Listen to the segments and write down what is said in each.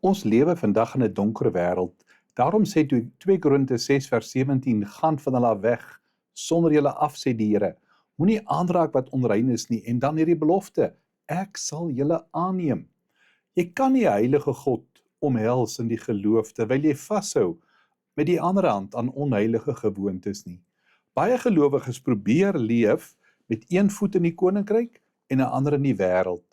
Ons lewe vandag in 'n donker wêreld. Daarom sê 2 Korintiërs 6 vers 17, gaan van hulle af weg, sonder julle af, sê die Here. Moenie aanraak wat onrein is nie, en dan hierdie belofte, ek sal julle aanneem. Jy kan nie 'n heilige God omhels in die geloof, terwyl jy vashou met die ander hand aan onheilige gewoontes nie. Baie gelowiges probeer leef met een voet in die koninkryk en 'n ander in die wêreld.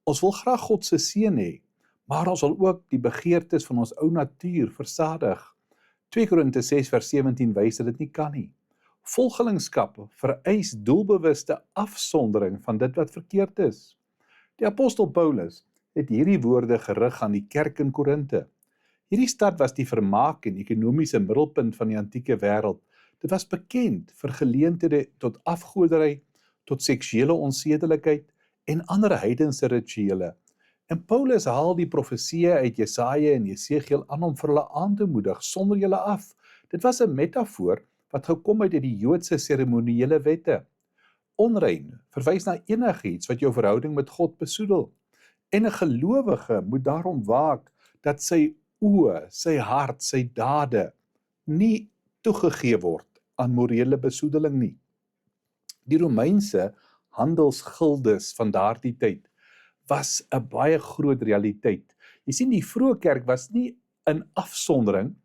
Ons wil graag God se seën hê, maar ons wil ook die begeertes van ons ou natuur versadig. 2 Korintiërs 6 vers 17 wys dat dit nie kan nie. Volgelingskap vereis doelbewuste afsondering van dit wat verkeerd is. Die apostel Paulus het hierdie woorde gerig aan die kerk in Korinte. Hierdie stad was die vermaak en ekonomiese middelpunt van die antieke wêreld. Dit was bekend vir geleenthede tot afgoderry, tot seksuele onsedelikheid en ander heidense rituele. En Paulus haal die profesieë uit Jesaja en Jesegiel aan om vir hulle aan te moedig, sonder julle af. Dit was 'n metafoor wat gekom het uit die Joodse seremoniële wette. Onrein verwys na enigiets wat jou verhouding met God besoedel. En 'n gelowige moet daarom waak dat sy oë, sy hart, sy dade nie toegegee word aan morele besoedeling nie. Die Romeinse handelsgildes van daardie tyd was 'n baie groot realiteit. Jy sien, die vroeë kerk was nie in afsondering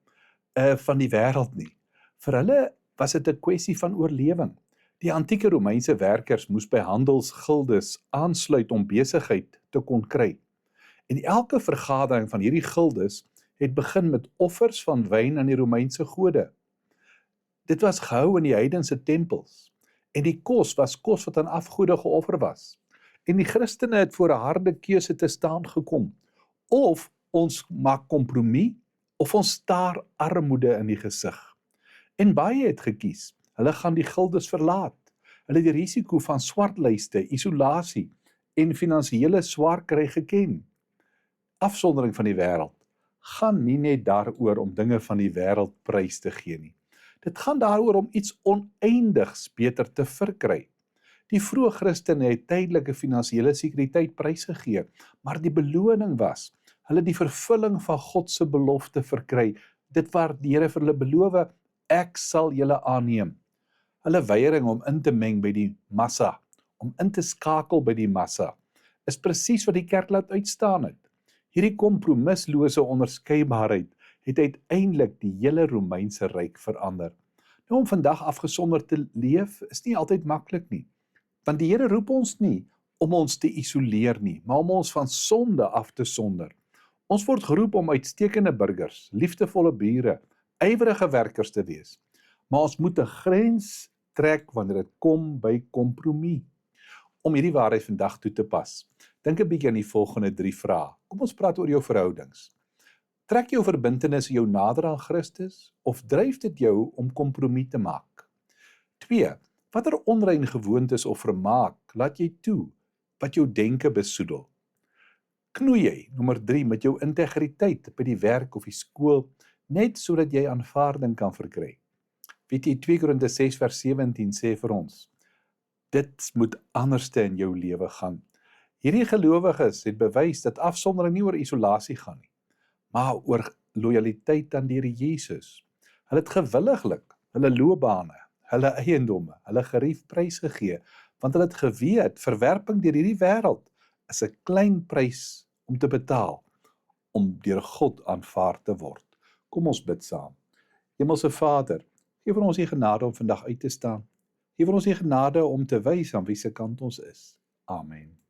van die wêreld nie. Vir hulle was dit 'n kwessie van oorlewing. Die antieke Romeinse werkers moes by handelsgildes aansluit om besigheid te kon kry. En elke vergadering van hierdie gildes het begin met offers van wyn aan die Romeinse gode. Dit was gehou in die heidense tempels. En die kos was kos wat aan afgode geoffer was. En die Christene het voor 'n harde keuse te staan gekom. Of ons maak kompromie, of ons staar armoede in die gesig. En baie het gekies. Hulle gaan die gildes verlaat. Hulle het die risiko van swartlyste, isolasie en finansiële swaarkry geken. Afsondering van die wêreld gaan nie net daaroor om dinge van die wêreld prys te gee nie. Dit gaan daaroor om iets oneindigs beter te verkry. Die vroeë Christene het tydelike finansiële sekuriteit prysgegee, maar die beloning was, hulle die vervulling van God se belofte verkry, dit waar die Here vir hulle beloof, ek sal julle aanneem. Hulle weiering om in te meng by die massa, om in te skakel by die massa, is presies wat die kerk laat uitstaan het. Hierdie kompromislose onderskeibaarheid het uiteindelik die hele Romeinse ryk verander. Nou, om vandag afgesonder te leef is nie altyd maklik nie, want die Here roep ons nie om ons te isoleer nie, maar om ons van sonde af te sonder. Ons word geroep om uitstekende burgers, liefdevolle bure, ywerige werkers te wees, maar ons moet 'n grens trek wanneer dit kom by kompromie. Om hierdie waarheid vandag toe te pas, dink 'n bietjie aan die volgende 3 vrae. Kom ons praat oor jou verhoudings. Trek jou verbintenisse jou nader aan Christus, of dryf dit jou om kompromie te maak? 2. Watter onrein gewoontes of vermaak laat jy toe, wat jou denke besoedel? Knoei jy, nommer 3, met jou integriteit by die werk of die skool, net sodat jy aanvaarding kan verkry? Weet jy, 2 Korintiërs 6 vers 17 sê vir ons, dit moet anderste in jou lewe gaan. Hierdie gelowiges het bewys dat afsondering nie oor isolasie gaan nie, maar oor lojaliteit aan die Here Jesus. Hulle het gewilliglik hulle loopbane, hulle eiendomme, hulle gerief prysgegee, want hulle het geweet, verwerping deur hierdie wêreld is 'n klein prys om te betaal, om deur God aanvaar te word. Kom ons bid saam. Hemelse Vader, gee vir ons die genade om vandag uit te staan. Gee vir ons die genade om te wys aan wie se kant ons is. Amen.